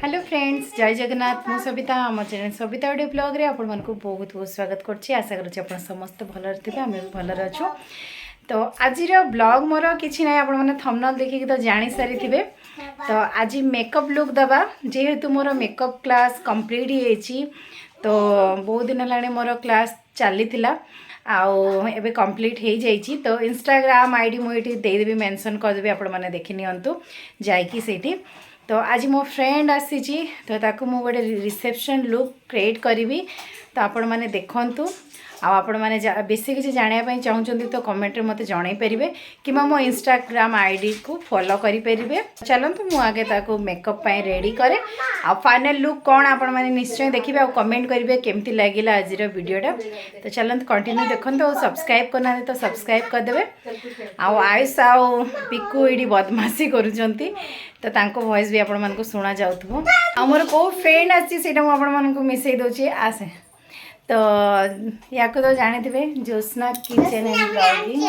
Hello friends जय जगन्नाथ मु सबिता आम चैनल सबिता ऑडियो ब्लॉग रे आपण मानक बहुत बहुत स्वागत करछि। आशा करूछि आपण समस्त भलर थिबे आमे भी भलर अछु। तो आज ब्लॉग मोर किछि नै आपण माने थंबनेल देखि तो जानि सारी थिबे। तो आज मेकअप लुक दबा जेहेतु मोर मेकअप क्लास कंप्लीट हेछि तो बहुत दिन लाने मोर क्लास चली थिला आउ एबे कंप्लीट हो जाइए। तो इंस्टाग्राम आईडी मुझे देदेवी मेंशन करदेवी आपण मैंने देखी नियंतु जाइकी सेठी। तो आज मो फ्रेंड आसी तो ताकू मु गोटे रिसेप्शन लुक क्रिएट करी तो आपण मैंने देखंतु आपण मैंने बेसी किसी जानापी चाहूँगी तो कमेंट में मत जन पारे कि मो इंस्टाग्राम आईडी को फॉलो करें। चलतु मु आगे ताकू मेकअप रेडी करे आ फाइनल लुक कौन आपण मैंने निश्चय देखिए आ कमेंट करेंगे केमती लगे आज वीडियोटा। तो चलते कंटिन्यू देखते और सब्सक्राइब करना तो सब्सक्राइब करदे। आयुष आउ पिकू ये बदमाशी करुँच तो तांको वॉइस भी आपण मानक सुना जाउथबो। हमर को फ्रेंड आसी सेटा मु आपण मानक मिसई दोची आसे। तो या को तो जाने थे ज्योत्सना किचन एंड ब्लॉगिंग।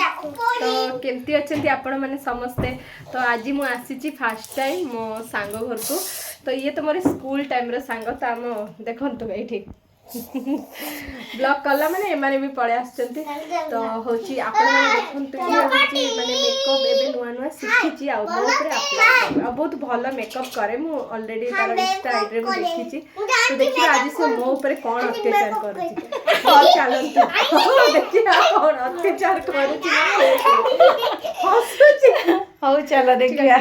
तो केमती अच्छे आपण मैंने समस्ते। तो आज मु आसी फर्स्ट टाइम मो सांग घर को। तो ये तो मोर स्कूल टाइम रो सांग तो आम देखंतु एठी ब्लॉग कला माने एमाने भी पळे आछंती। तो होची आपण माने देखंतु ये होची माने मेकअप एबे नुआ नुआ सिखिची आ मो ऊपर अप्लाई कर आ बहुत भलो मेकअप करे मु ऑलरेडी तार इंस्टा आईडी रे देखिची। तो देखिए आज से मो ऊपर कोन अत्याचार करूची और चलंतु देखिए कोन अत्याचार करूची हसुची हो चलो देखिया।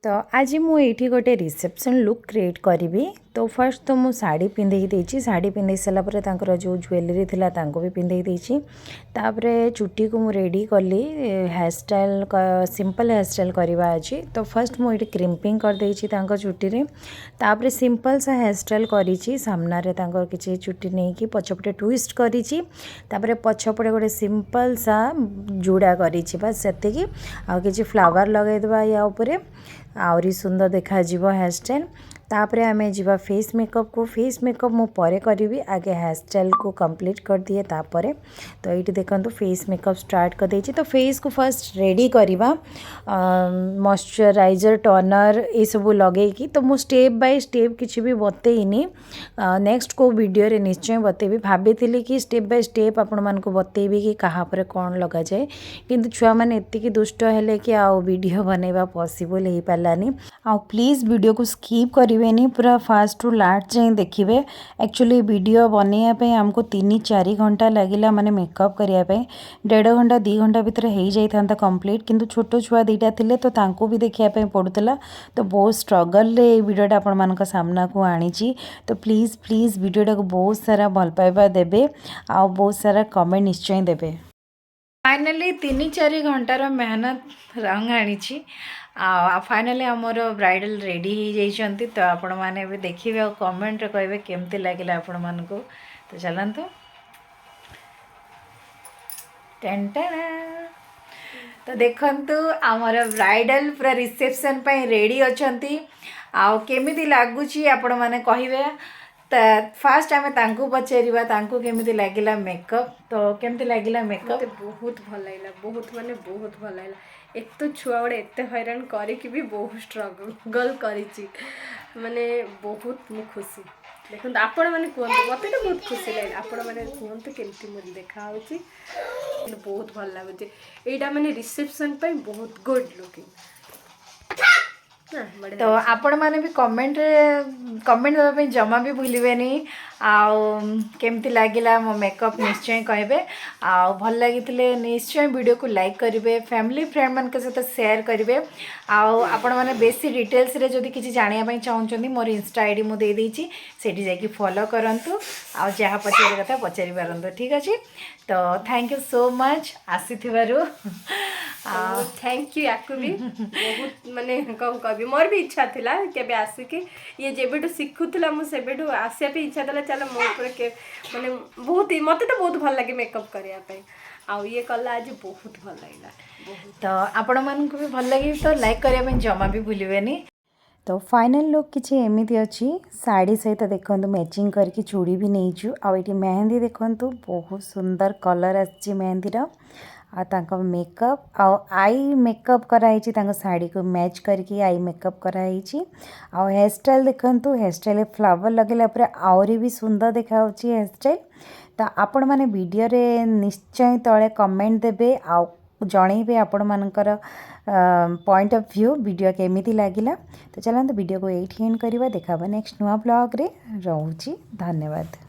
तो आज मुझे गोटे रिसेप्शन लुक क्रिएट करी। तो फर्स्ट तो मु साड़ी पिंधे देची साड़ी पिंधे सारापर जो ज्वेलरी थिला तांको भी पिंधे देची। तापरे चुट्टी को मु रेडी कली hair style simple hair style करवा अच्छी। तो फर्स्ट मुझे क्रिम्पिंग कर देची तांको चुट्टी रे। तापरे सिंपल सा हेयर स्टाइल करी सामना रे तांको किछि चुट्टी नहीं कि पछपटे ट्विस्ट करी। तापरे पछपटे गोटे सिंपल सा जुड़ा करी बस सेतिकी आ किछि फ्लावर लगे देबा या ऊपर आउरी सुंदर देखा जीवो हेयर स्टाइल। तापरे आमे जीवा फेस मेकअप को। फेस मेकअप मु परे करी आगे हेयर स्टाइल को कंप्लीट कर दिए तापरे। तो ये देखो फेस मेकअप स्टार्ट कर देछि। तो फेस को फर्स्ट रेडी करवा मॉइस्चराइजर टोनर ये सब लगे कि तो मु स्टेप बाय स्टेप किसी भी बतेनी नेक्स्ट को वीडियो रे निश्चय बतेबी। भाभी कि स्टेप बाय स्टेप आपण मान को बतेबी कि कहा पर कौन लगा जाए किंतु छुआ मैंने एतिकी दुष्ट हेले कि आउ वीडियो बनेबा पॉसिबल हो पारानी। आ प्लीज वीडियो को स्किप करें पूरा फास्ट टू लास्ट जाए देखिए। एक्चुअली वीडियो बनवाई आमको 3-4 घंटा लगिला माने मेकअप करने 1.5 घंटा 2 घंटा भितर हो जाता कंप्लीट किंतु छोट छुआ दीटा थिले तो तांको भी देखापी पड़ूला। तो बहुत स्ट्रगल रे वीडियोटा आपण मानक सामना को आनी। तो प्लीज़ प्लीज़ वीडियोटा को बहुत सारा भल पाइबा देबे आ बहुत सारा कमेंट निश्चय देबे। फाइनली 3-4 घंटार मेहनत रंग आनी। फाइनली आमर ब्राइडल रेडी हो जाइए। तो आपण मैंने भी देखिए और कमेंट कहे केमती लगे आपण मान को। तो चलतु तो देखंतु आमर ब्राइडल पूरा रिसेप्शन पे रेडी अच्छी आमी लगुच आपण मैंने कहे। तो फास्ट आम तांको पचारिबा तांको केमिति लागिला मेकअप। तो केमिति लागिला मेकअप बहुत भल लगा बहुत माने बहुत भल लगा। एक तो छुआ गोटे एत हैरान करके भी बहुत स्ट्रगल करिछि माने बहुत मु खुशी। देखो आपण मैंने कहते मत तो बहुत खुशी लगे आपण मैंने कहते केमती मुझे देखा बहुत भल लगुच। यहाँ माने रिसेप्शन पे बहुत गुड लुकिंग। तो आपण मैंने भी कमेंट देवाई जमा भी भूलें केमती लगिला मो मेकअप निश्चय कहे। भल लगी निश्चय वीडियो को लाइक करेंगे फैमिली फ्रेंड मान सहित शेयर करेंगे। आपण मैंने बेसी डिटेल्स रे जदि किसी जानापी चाहूँगी मोर इंस्टा आईडी मुझे देदेची सेठी जाकि फॉलो करंतु आ जहाँ पचार कथा पचारि पारंतु। ठीक अच्छे। तो थैंक यू सो मच आसीथिबारु थैंक यू। याकू भी बहुत माने कौन कह मोर भी इच्छा थिला केबे आसिक ये जेबेटू शिखुला मुझे आसिया पे इच्छा था। चलो मो के माने बहुत मत तो बहुत भल लगे मेकअप करने आउ ये कला आज बहुत भल लगा। तो आपण मन को भी भल लगे तो लाइक करने जमा भी भूलें। तो फाइनल लुक किसी एमती अच्छी साड़ी सहित देखो मैचिंग करके चूड़ी भी नहीं आउ ये मेहंदी देखो बहुत सुंदर कलर आसी मेहंदीर मेकअप आई मेकअप कराई साड़ी को मैच करके आई मेकअप कराई हेयर स्टाइल देखंतु हेयर स्टाइल फ्लावर लगेला पर आउरी भी सुंदर देखा हेयर स्टाइल तो आपण माने वीडियो रे निश्चय तले कमेंट देबे आ जणेबे आपण मानकर पॉइंट ऑफ व्यू वीडियो केमिति लागिला। तो चलते वीडियो को एठी एंड करबा देखा नेक्स्ट नुआ ब्लॉग रे। रहूची धन्यवाद।